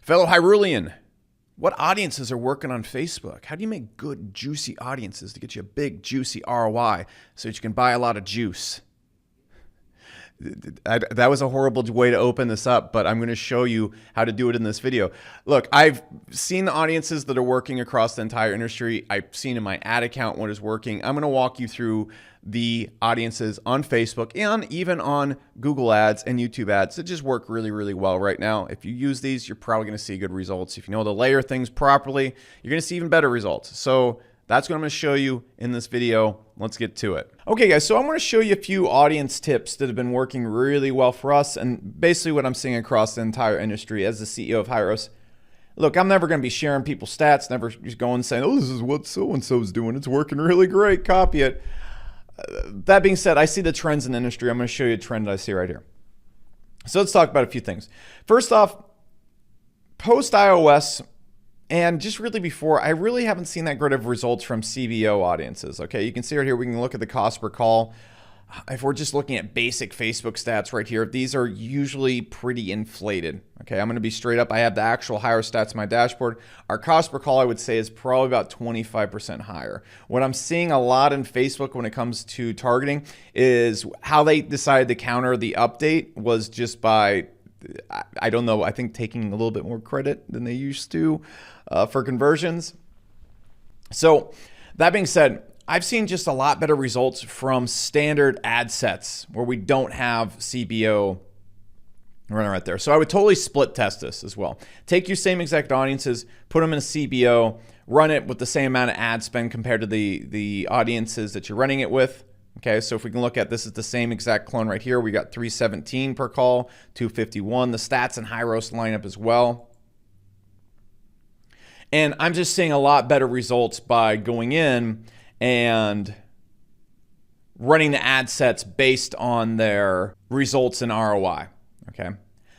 Fellow Hyrulean, what audiences are working on Facebook? How do you make good, juicy audiences to get you a big, juicy ROI so that you can buy a lot of juice? That was a horrible way to open this up, but I'm going to show you how to do it in this video. Look, I've seen the audiences that are working across the entire industry. I've seen in my ad account what is working. I'm going to walk you through the audiences on Facebook and even on Google ads and YouTube ads that just work really, really well right now. If you use these, you're probably going to see good results. If you know how to layer things properly, you're going to see even better results. So that's what I'm going to show you in this video. Let's get to it. Okay, guys, so I'm going to show you a few audience tips that have been working really well for us and basically what I'm seeing across the entire industry as the CEO of Hyros. Look, I'm never going to be sharing people's stats, never just going and saying, oh, this is what so-and-so's doing. It's working really great. Copy it. That being said, I see the trends in the industry. I'm going to show you a trend that I see right here. So let's talk about a few things. First off, post-iOS, and just really before, I really haven't seen that great of results from CBO audiences. Okay, you can see right here, we can look at the cost per call. If we're just looking at basic Facebook stats right here, these are usually pretty inflated. Okay, I'm going to be straight up. I have the actual higher stats in my dashboard. Our cost per call, I would say, is probably about 25% higher. What I'm seeing a lot in Facebook when it comes to targeting is how they decided to counter the update was just by, I don't know, I think taking a little bit more credit than they used to for conversions. So that being said, I've seen just a lot better results from standard ad sets where we don't have CBO running right there. So I would totally split test this as well. Take your same exact audiences, put them in a CBO, run it with the same amount of ad spend compared to the audiences that you're running it with. Okay, so if we can look at this is the same exact clone right here. We got 317 per call, 251. The stats in Hyros line up as well. And I'm just seeing a lot better results by going in and running the ad sets based on their results in ROI, okay?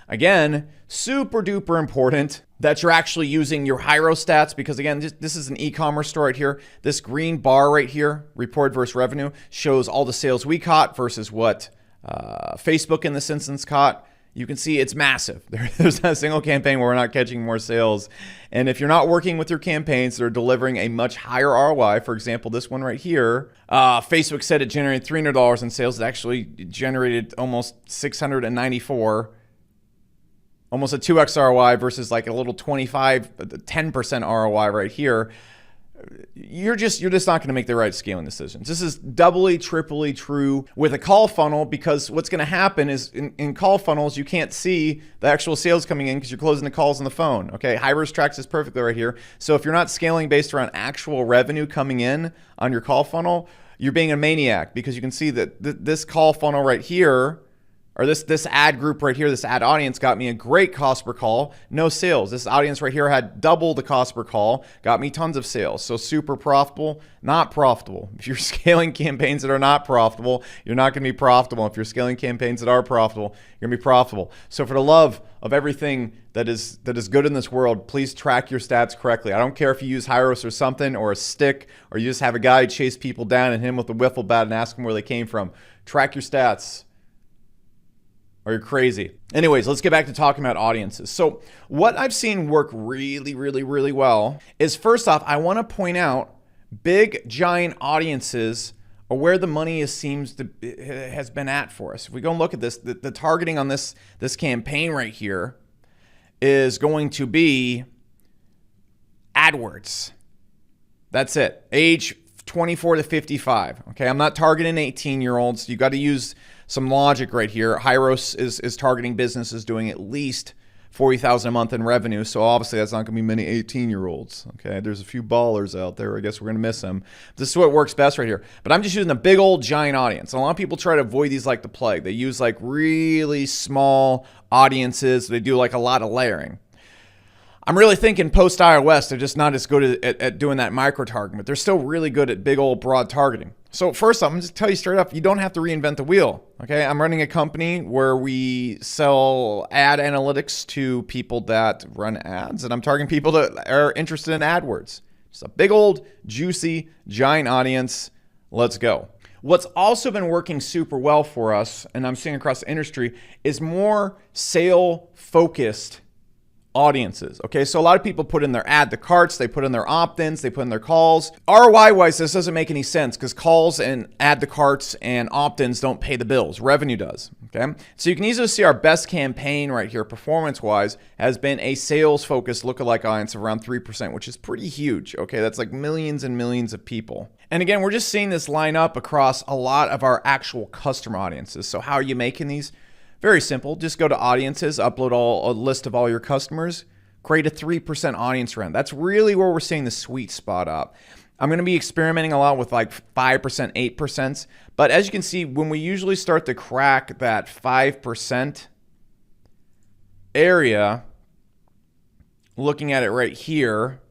Again, super duper important that you're actually using your Hyros stats because again, this is an e-commerce store right here. This green bar right here, report versus revenue, shows all the sales we caught versus what Facebook in this instance caught. You can see it's massive. There's not a single campaign where we're not catching more sales. And if you're not working with your campaigns that are delivering a much higher ROI, for example, this one right here, Facebook said it generated $300 in sales. It actually generated almost 694, almost a 2x ROI versus like a little 10% ROI right here. You're just not going to make the right scaling decisions. This is doubly, triply true with a call funnel because what's going to happen is in call funnels, you can't see the actual sales coming in because you're closing the calls on the phone. Okay, Hyros tracks this perfectly right here. So if you're not scaling based around actual revenue coming in on your call funnel, you're being a maniac because you can see that this call funnel right here, or this ad group right here, this ad audience got me a great cost per call, no sales. This audience right here had double the cost per call, got me tons of sales. So super profitable, not profitable. If you're scaling campaigns that are not profitable, you're not gonna be profitable. If you're scaling campaigns that are profitable, you're gonna be profitable. So for the love of everything that is good in this world, please track your stats correctly. I don't care if you use Hyros or something, or a stick, or you just have a guy chase people down and hit him with a wiffle bat and ask them where they came from. Track your stats, or you're crazy. Anyways, let's get back to talking about audiences. So what I've seen work really, really, really well is first off, I want to point out big, giant audiences are where the money has been at for us. If we go and look at this, the targeting on this campaign right here is going to be AdWords. That's it. Age 24 to 55. Okay, I'm not targeting 18-year-olds. You got to use some logic right here. Hyros is targeting businesses doing at least $40,000 a month in revenue, so obviously that's not going to be many 18-year-olds. Okay, there's a few ballers out there. I guess we're going to miss them. This is what works best right here. But I'm just using a big old giant audience. And a lot of people try to avoid these like the plague. They use like really small audiences. They do like a lot of layering. I'm really thinking post-iOS, they're just not as good at doing that micro-targeting, but they're still really good at big old broad targeting. So first off, I'm just tell you straight up, you don't have to reinvent the wheel, okay? I'm running a company where we sell ad analytics to people that run ads, and I'm targeting people that are interested in AdWords. Just a big old, juicy, giant audience. Let's go. What's also been working super well for us, and I'm seeing across the industry, is more sale-focused audiences. Okay, so a lot of people put in their add to carts, they put in their opt-ins, they put in their calls. ROI wise, this doesn't make any sense because calls and add to carts and opt-ins don't pay the bills. Revenue does. Okay, so you can easily see our best campaign right here, performance wise, has been a sales focused lookalike audience of around 3%, which is pretty huge. Okay, that's like millions and millions of people. And again, we're just seeing this line up across a lot of our actual customer audiences. So how are you making these? Very simple. Just go to audiences, upload a list of all your customers, create a 3% audience around. That's really where we're seeing the sweet spot up. I'm going to be experimenting a lot with like 5%, 8%. But as you can see, when we usually start to crack that 5% area, looking at it right here,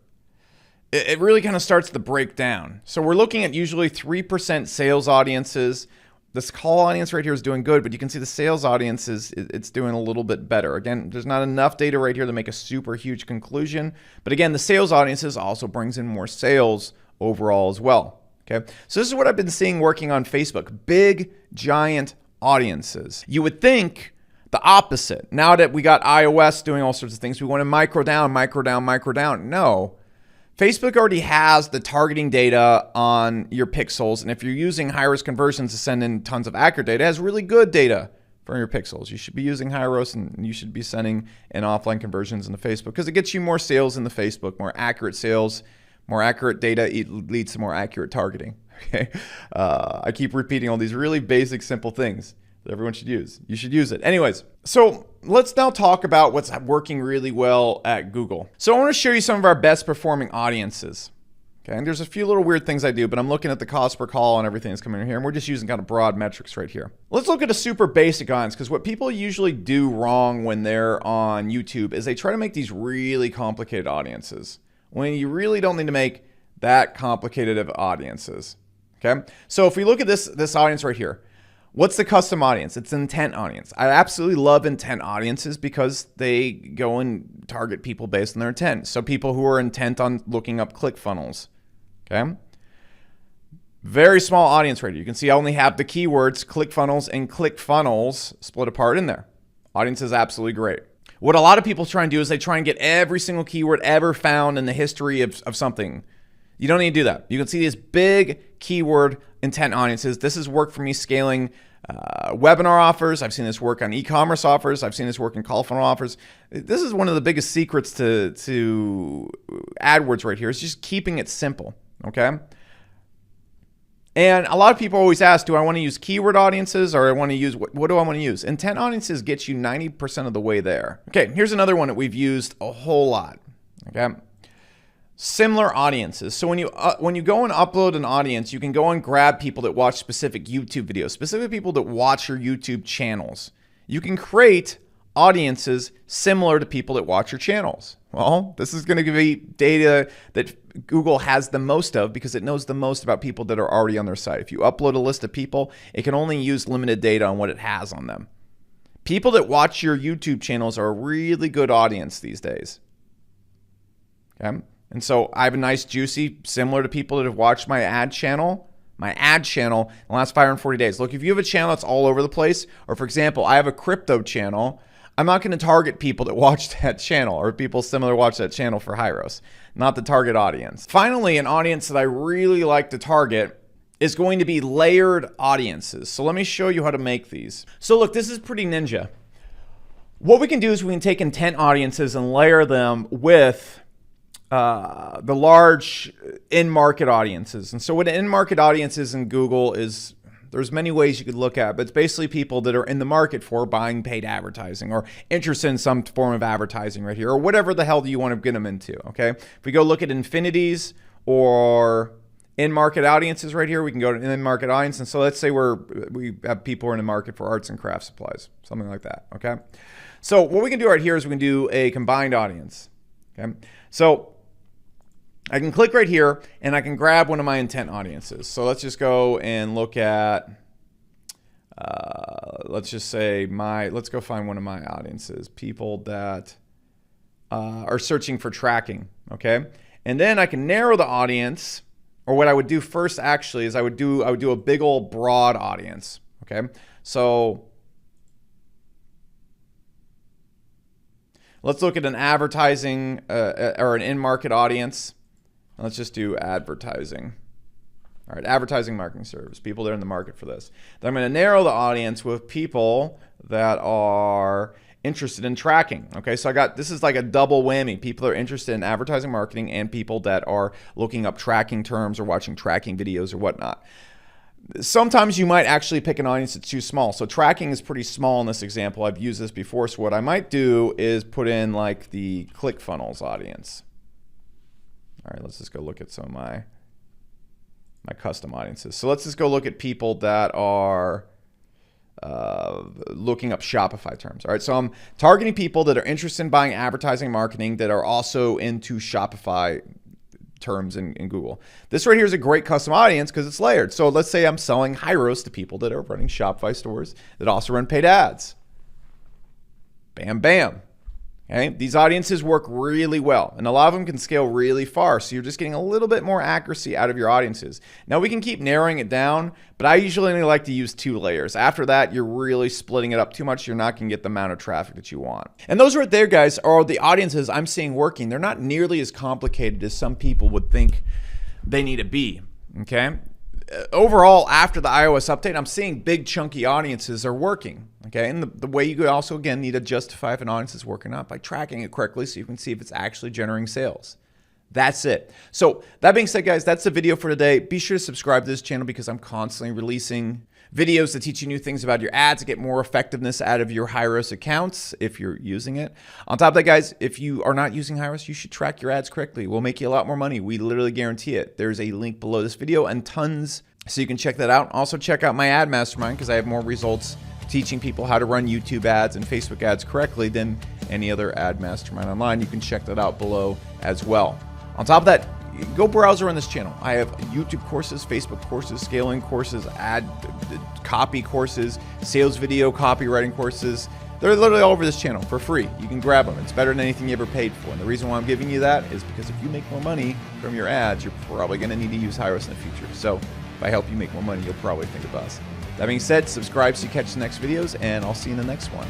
it really kind of starts to break down. So we're looking at usually 3% sales audiences. This call audience right here is doing good, but you can see the sales audience it's doing a little bit better. Again, there's not enough data right here to make a super huge conclusion. But again, the sales audiences also brings in more sales overall as well. Okay, so this is what I've been seeing working on Facebook. Big, giant audiences. You would think the opposite. Now that we got iOS doing all sorts of things, we want to micro down, micro down, micro down. No. Facebook already has the targeting data on your pixels, and if you're using high-risk conversions to send in tons of accurate data, it has really good data for your pixels. You should be using high-risk, and you should be sending in offline conversions into Facebook because it gets you more sales in the Facebook, more accurate sales, more accurate data leads to more accurate targeting. Okay, I keep repeating all these really basic, simple things that everyone should use. You should use it. Anyways, so let's now talk about what's working really well at Google. So I want to show you some of our best performing audiences. Okay, and there's a few little weird things I do, but I'm looking at the cost per call and everything that's coming in here, and we're just using kind of broad metrics right here. Let's look at a super basic audience, because what people usually do wrong when they're on YouTube is they try to make these really complicated audiences, when you really don't need to make that complicated of audiences. Okay, so if we look at this audience right here, what's the custom audience? It's an intent audience. I absolutely love intent audiences because they go and target people based on their intent. So people who are intent on looking up ClickFunnels. Okay. Very small audience right here. You can see I only have the keywords ClickFunnels and ClickFunnels split apart in there. Audience is absolutely great. What a lot of people try and do is they try and get every single keyword ever found in the history of something. You don't need to do that. You can see these big keyword intent audiences. This has worked for me scaling webinar offers. I've seen this work on e-commerce offers. I've seen this work in call funnel offers. This is one of the biggest secrets to AdWords right here. It's just keeping it simple, okay? And a lot of people always ask, do I want to use keyword audiences or I want to use, what do I want to use? Intent audiences get you 90% of the way there. Okay, here's another one that we've used a whole lot, okay? Similar audiences. So when you go and upload an audience, you can go and grab people that watch specific YouTube videos, specific people that watch your YouTube channels. You can create audiences similar to people that watch your channels. Well, this is going to give you data that Google has the most of because it knows the most about people that are already on their site. If you upload a list of people, it can only use limited data on what it has on them. People that watch your YouTube channels are a really good audience these days. Okay? And so I have a nice juicy, similar to people that have watched my ad channel in the last 540 days. Look, if you have a channel that's all over the place, or for example, I have a crypto channel, I'm not going to target people that watch that channel or people similar watch that channel for Hyros, not the target audience. Finally, an audience that I really like to target is going to be layered audiences. So let me show you how to make these. So look, this is pretty ninja. What we can do is we can take intent audiences and layer them with the large in-market audiences. And so what an in-market audience is in Google is, there's many ways you could look at, but it's basically people that are in the market for buying paid advertising or interested in some form of advertising right here, or whatever the hell you want to get them into, okay? If we go look at infinities or in-market audiences right here, we can go to in-market audience. And so let's say we have people who are in the market for arts and craft supplies, something like that, okay? So what we can do right here is we can do a combined audience, okay? So I can click right here and I can grab one of my intent audiences. So let's just go and look at, let's just say let's go find one of my audiences, people that are searching for tracking, okay? And then I can narrow the audience, or what I would do first actually is I would do a big old broad audience, okay? So Let's look at an advertising or an in-market audience. Let's just do advertising. All right, advertising marketing service, people that are in the market for this. Then I'm going to narrow the audience with people that are interested in tracking. Okay, so this is like a double whammy. People are interested in advertising marketing and people that are looking up tracking terms or watching tracking videos or whatnot. Sometimes you might actually pick an audience that's too small. So tracking is pretty small in this example. I've used this before. So what I might do is put in like the ClickFunnels audience. All right, let's just go look at some of my custom audiences. So let's just go look at people that are looking up Shopify terms. All right, so I'm targeting people that are interested in buying advertising marketing that are also into Shopify terms in Google. This right here is a great custom audience because it's layered. So let's say I'm selling Hyros to people that are running Shopify stores that also run paid ads. Bam, bam. Okay, these audiences work really well, and a lot of them can scale really far, so you're just getting a little bit more accuracy out of your audiences. Now we can keep narrowing it down, but I usually only like to use 2 layers. After that, you're really splitting it up too much. You're not going to get the amount of traffic that you want. And those right there, guys, are the audiences I'm seeing working. They're not nearly as complicated as some people would think they need to be, okay? Overall, after the iOS update, I'm seeing big chunky audiences are working. Okay, and the way you could also, again, need to justify if an audience is working or not by tracking it correctly so you can see if it's actually generating sales. That's it. So that being said, guys, that's the video for today. Be sure to subscribe to this channel because I'm constantly releasing videos that teach you new things about your ads to get more effectiveness out of your Hyros accounts if you're using it. On top of that, guys, if you are not using Hyros, you should track your ads correctly. We'll make you a lot more money. We literally guarantee it. There's a link below this video and tons so you can check that out. Also check out my ad mastermind because I have more results teaching people how to run YouTube ads and Facebook ads correctly than any other ad mastermind online. You can check that out below as well. On top of that, go browse around this channel. I have YouTube courses, Facebook courses, scaling courses, ad copy courses, sales video copywriting courses. They're literally all over this channel for free. You can grab them. It's better than anything you ever paid for. And the reason why I'm giving you that is because if you make more money from your ads, you're probably going to need to use Hyros in the future. So if I help you make more money, you'll probably think of us. That being said, subscribe so you catch the next videos, and I'll see you in the next one.